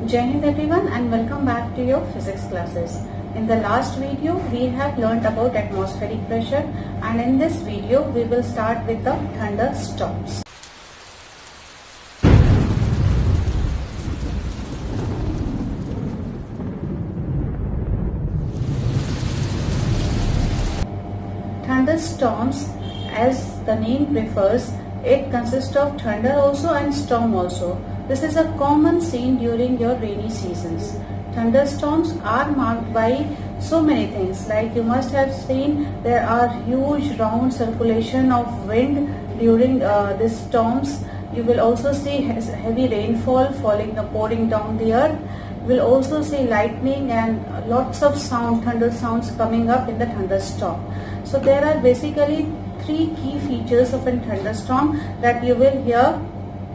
Jai Hind everyone and welcome back to your physics classes. In the last video we have learnt about atmospheric pressure, and in this video we will start with the thunderstorms. Thunderstorms, as the name prefers, it consists of thunder also and storm also. This is a common scene during your rainy seasons. Thunderstorms are marked by so many things, like you must have seen there are huge round circulation of wind during these storms. You will also see heavy rainfall pouring down the earth. You will also see lightning and lots of thunder sounds coming up in the thunderstorm. So there are basically three key features of a thunderstorm: that you will hear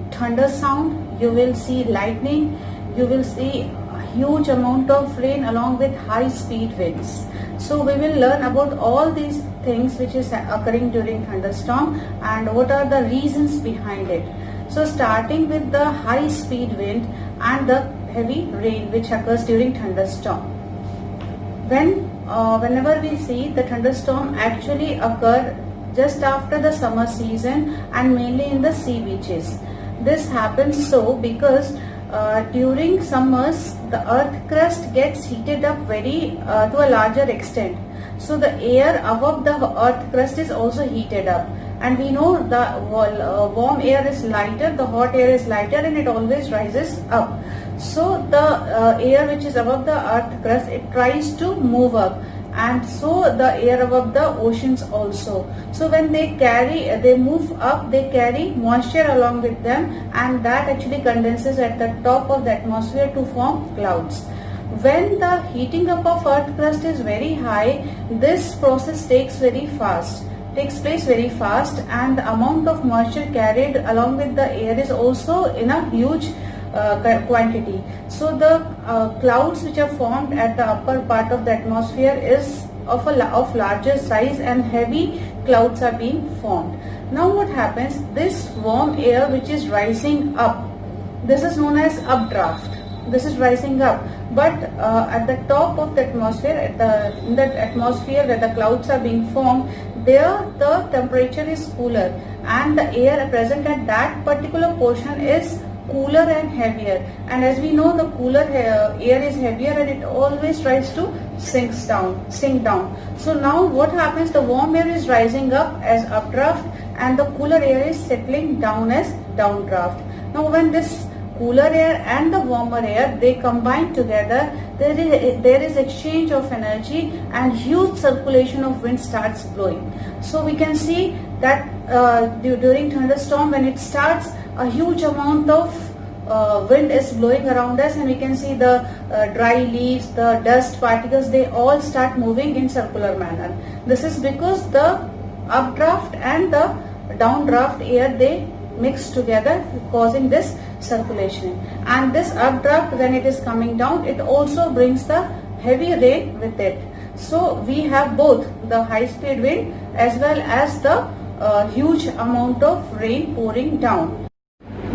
thunder sound, you will see lightning, you will see a huge amount of rain along with high speed winds. So we will learn about all these things which is occurring during thunderstorm and what are the reasons behind it. So starting with the high speed wind and the heavy rain which occurs during thunderstorm. Whenever we see the thunderstorm actually occur just after the summer season and mainly in the sea beaches. This happens so because during summers the earth crust gets heated up to a larger extent. So the air above the earth crust is also heated up, and we know the warm air is lighter, the hot air is lighter, and it always rises up. So the air which is above the earth crust, it tries to move up, and so the air above the oceans also. So when they move up, they carry moisture along with them, and that actually condenses at the top of the atmosphere to form clouds. When the heating up of earth crust is very high, this process takes place very fast, and the amount of moisture carried along with the air is also in a huge quantity. So the clouds which are formed at the upper part of the atmosphere is of larger size, and heavy clouds are being formed. Now what happens, this warm air which is rising up, this is known as updraft. This is rising up, but at the top of the atmosphere, in that atmosphere where the clouds are being formed, there the temperature is cooler, and the air present at that particular portion is cooler and heavier. And as we know, the cooler air is heavier and it always tries to sink down. So now what happens, the warm air is rising up as updraft and the cooler air is settling down as downdraft. Now when this cooler air and the warmer air, they combine together, there is exchange of energy and huge circulation of wind starts blowing. So we can see that during thunderstorm, when it starts, a huge amount of wind is blowing around us, and we can see the dry leaves, the dust particles, they all start moving in circular manner. This is because the updraft and the downdraft air, they mix together, causing this circulation. And this updraft, when it is coming down, it also brings the heavy rain with it. So we have both the high speed wind as well as the huge amount of rain pouring down.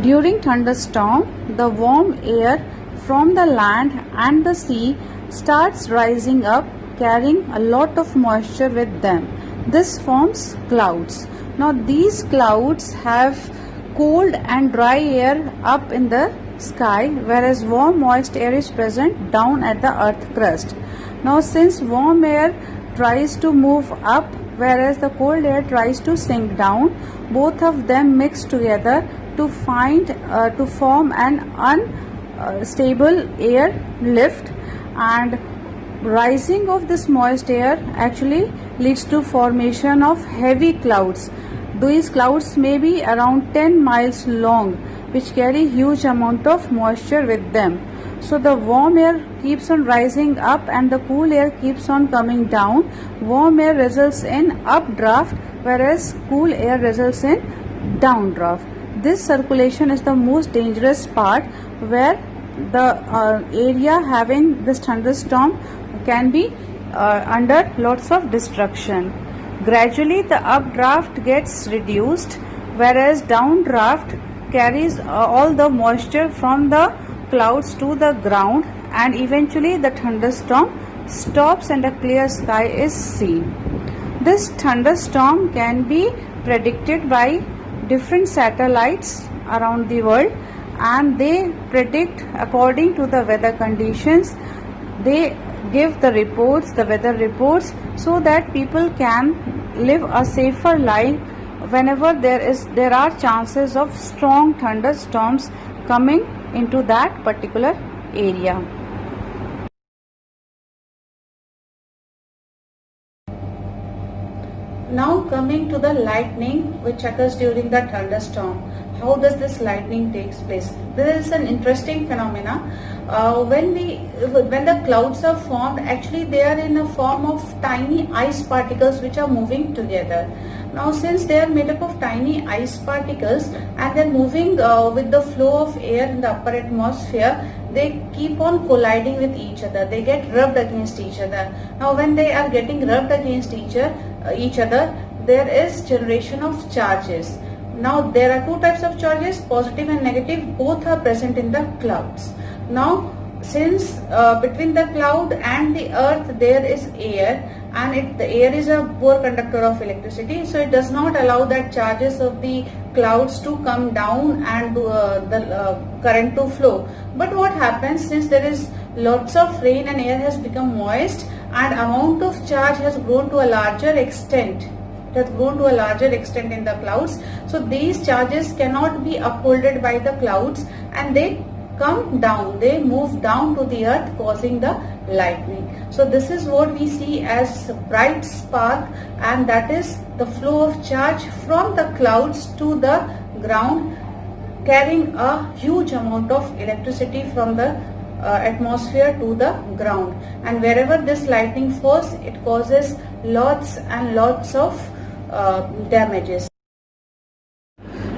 During thunderstorm, the warm air from the land and the sea starts rising up, carrying a lot of moisture with them. This forms clouds. Now these clouds have cold and dry air up in the sky, whereas warm moist air is present down at the earth crust. Now since warm air tries to move up, whereas the cold air tries to sink down, both of them mix together to form an unstable air lift, and rising of this moist air actually leads to formation of heavy clouds. These clouds may be around 10 miles long, which carry huge amount of moisture with them. So the warm air keeps on rising up and the cool air keeps on coming down. Warm air results in updraft, whereas cool air results in downdraft. This circulation is the most dangerous part, where the area having this thunderstorm can be under lots of destruction. Gradually the updraft gets reduced, whereas downdraft carries all the moisture from the clouds to the ground, and eventually the thunderstorm stops and a clear sky is seen. This thunderstorm can be predicted by different satellites around the world, and they predict according to the weather conditions. They give the reports, the weather reports, so that people can live a safer life whenever there are chances of strong thunderstorms coming into that particular area. Now coming to the lightning which occurs during the thunderstorm. How does this lightning takes place? This is an interesting phenomena. When the clouds are formed, actually they are in a form of tiny ice particles which are moving together. Now since they are made up of tiny ice particles and they are moving with the flow of air in the upper atmosphere, they keep on colliding with each other. They get rubbed against each other. Now when they are getting rubbed against each other, there is generation of charges. Now there are two types of charges, positive and negative. Both are present in the clouds. Now since between the cloud and the earth there is air, and the air is a poor conductor of electricity, so it does not allow that charges of the clouds to come down and the current to flow. But what happens, since there is lots of rain and air has become moist and amount of charge has grown to a larger extent, in the clouds, so these charges cannot be upholded by the clouds and they come down, they move down to the earth, causing the lightning. So this is what we see as bright spark, and that is the flow of charge from the clouds to the ground, carrying a huge amount of electricity from the atmosphere to the ground. And wherever this lightning falls, it causes lots and lots of damages.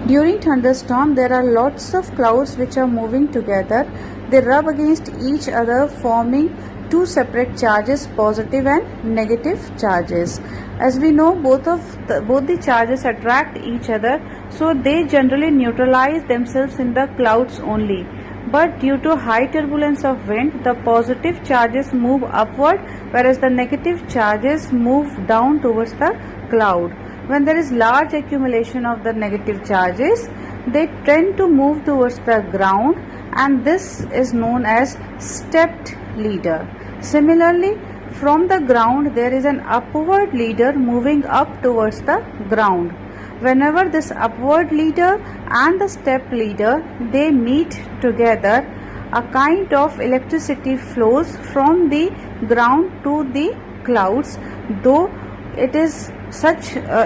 During thunderstorm, there are lots of clouds which are moving together. They rub against each other, forming two separate charges, positive and negative charges. As we know, both the charges attract each other, so they generally neutralize themselves in the clouds only. But due to high turbulence of wind, the positive charges move upward, whereas the negative charges move down towards the cloud. When there is large accumulation of the negative charges, they tend to move towards the ground, and this is known as stepped leader. Similarly, from the ground there is an upward leader moving up towards the ground. Whenever this upward leader and the step leader, they meet together, a kind of electricity flows from the ground to the clouds, though it is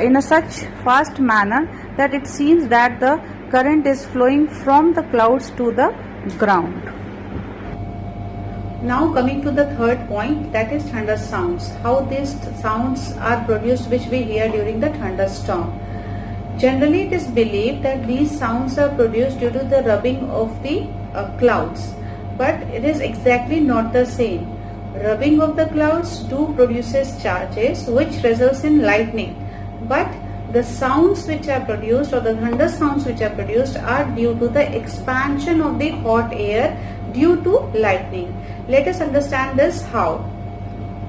in a such fast manner that it seems that the current is flowing from the clouds to the ground. Now coming to the third point, that is thunder sounds. How these sounds are produced which we hear during the thunderstorm. Generally it is believed that these sounds are produced due to the rubbing of the clouds, but it is exactly not the same. Rubbing of the clouds do produces charges which results in lightning, but the sounds which are produced, or the thunder sounds which are produced, are due to the expansion of the hot air due to lightning. Let us understand this how.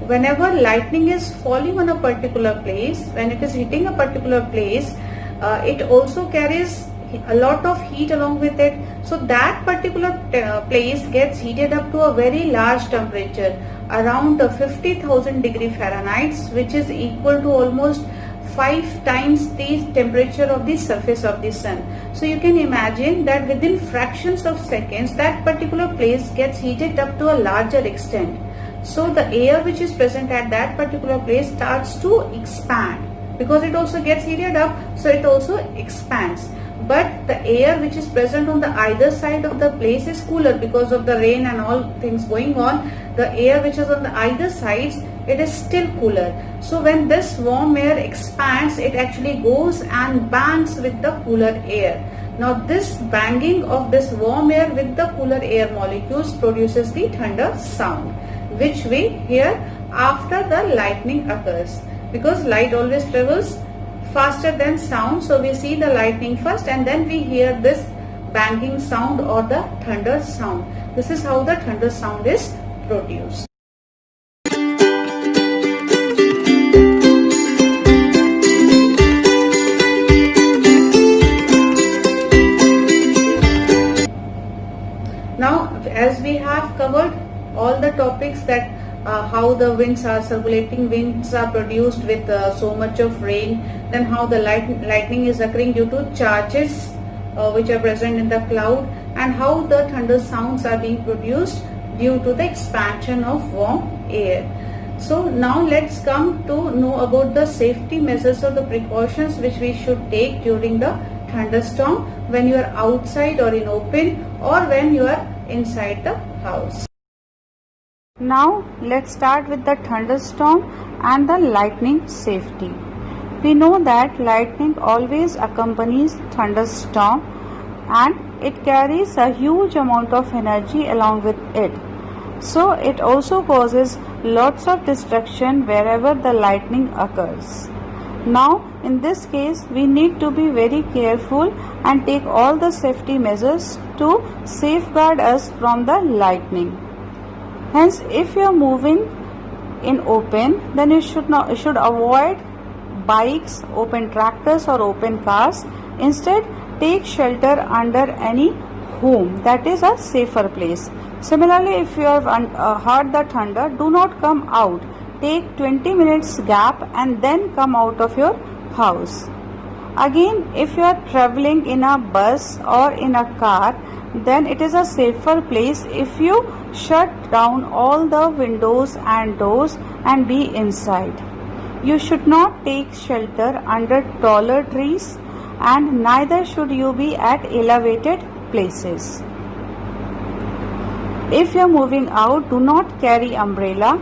Whenever lightning is falling on a particular place, when it is hitting a particular place, it also carries a lot of heat along with it, so that particular place gets heated up to a very large temperature, around 50,000 degree Fahrenheit, which is equal to almost 5 times the temperature of the surface of the sun. So you can imagine that within fractions of seconds that particular place gets heated up to a larger extent. So the air which is present at that particular place starts to expand, because it also gets heated up, so it also expands. But the air which is present on the either side of the place is cooler because of the rain and all things going on. The air which is on the either sides, it is still cooler. So when this warm air expands, it actually goes and bangs with the cooler air. Now this banging of this warm air with the cooler air molecules produces the thunder sound, which we hear after the lightning occurs, because light always travels faster than sound. So we see the lightning first and then we hear this banging sound or the thunder sound. This is how the thunder sound is produced. Now, as we have covered all the topics that how the winds are circulating, winds are produced with so much of rain, then how the lightning is occurring due to charges which are present in the cloud, and how the thunder sounds are being produced due to the expansion of warm air. So now let's come to know about the safety measures or the precautions which we should take during the thunderstorm when you are outside or in open, or when you are inside the house. Now let's start with the thunderstorm and the lightning safety. We know that lightning always accompanies thunderstorm and it carries a huge amount of energy along with it. So it also causes lots of destruction wherever the lightning occurs. Now in this case we need to be very careful and take all the safety measures to safeguard us from the lightning. Hence, if you are moving in open, then you should avoid bikes, open tractors or open cars. Instead, take shelter under any home. That is a safer place. Similarly, if you have heard the thunder, do not come out. Take 20 minutes gap and then come out of your house. Again, if you are traveling in a bus or in a car, then it is a safer place if you shut down all the windows and doors and be inside. You should not take shelter under taller trees, and neither should you be at elevated places. If you are moving out, do not carry umbrella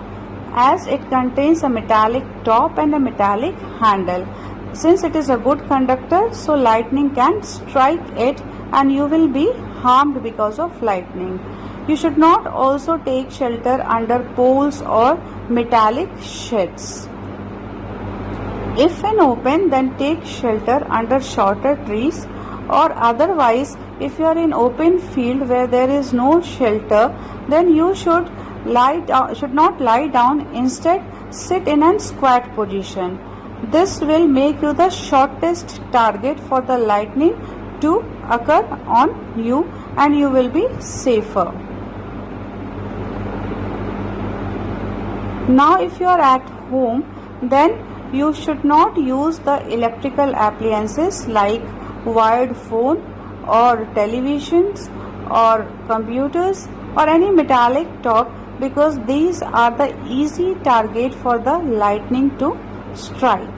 as it contains a metallic top and a metallic handle. Since it is a good conductor, so lightning can strike it and you will be harmed because of lightning. You should not also take shelter under poles or metallic sheds. If in open, then take shelter under shorter trees, or otherwise if you are in open field where there is no shelter, then you should not lie down. Instead, sit in a squat position. This will make you the shortest target for the lightning to occur on you, and you will be safer. Now if you are at home, then you should not use the electrical appliances like wired phone or televisions or computers or any metallic top, because these are the easy target for the lightning to strike.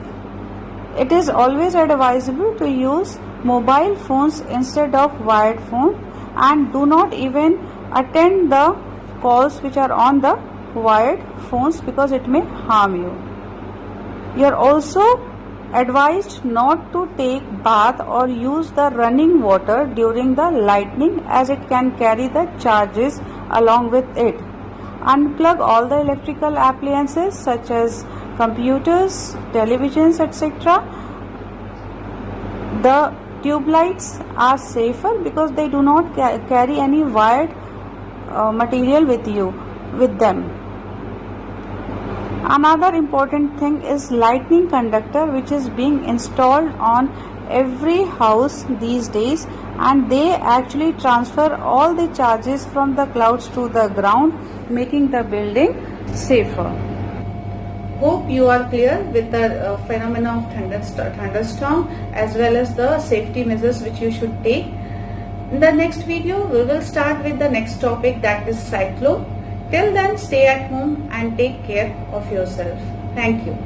It is always advisable to use mobile phones instead of wired phone, and do not even attend the calls which are on the wired phones because it may harm you. You are also advised not to take bath or use the running water during the lightning, as it can carry the charges along with it. Unplug all the electrical appliances such as computers, televisions, etc. The tube lights are safer because they do not carry any wired material with them. Another important thing is lightning conductor, which is being installed on every house these days, and they actually transfer all the charges from the clouds to the ground, making the building safer. Hope you are clear with the phenomena of thunderstorm as well as the safety measures which you should take. In the next video, we will start with the next topic, that is cyclone. Till then, stay at home and take care of yourself. Thank you.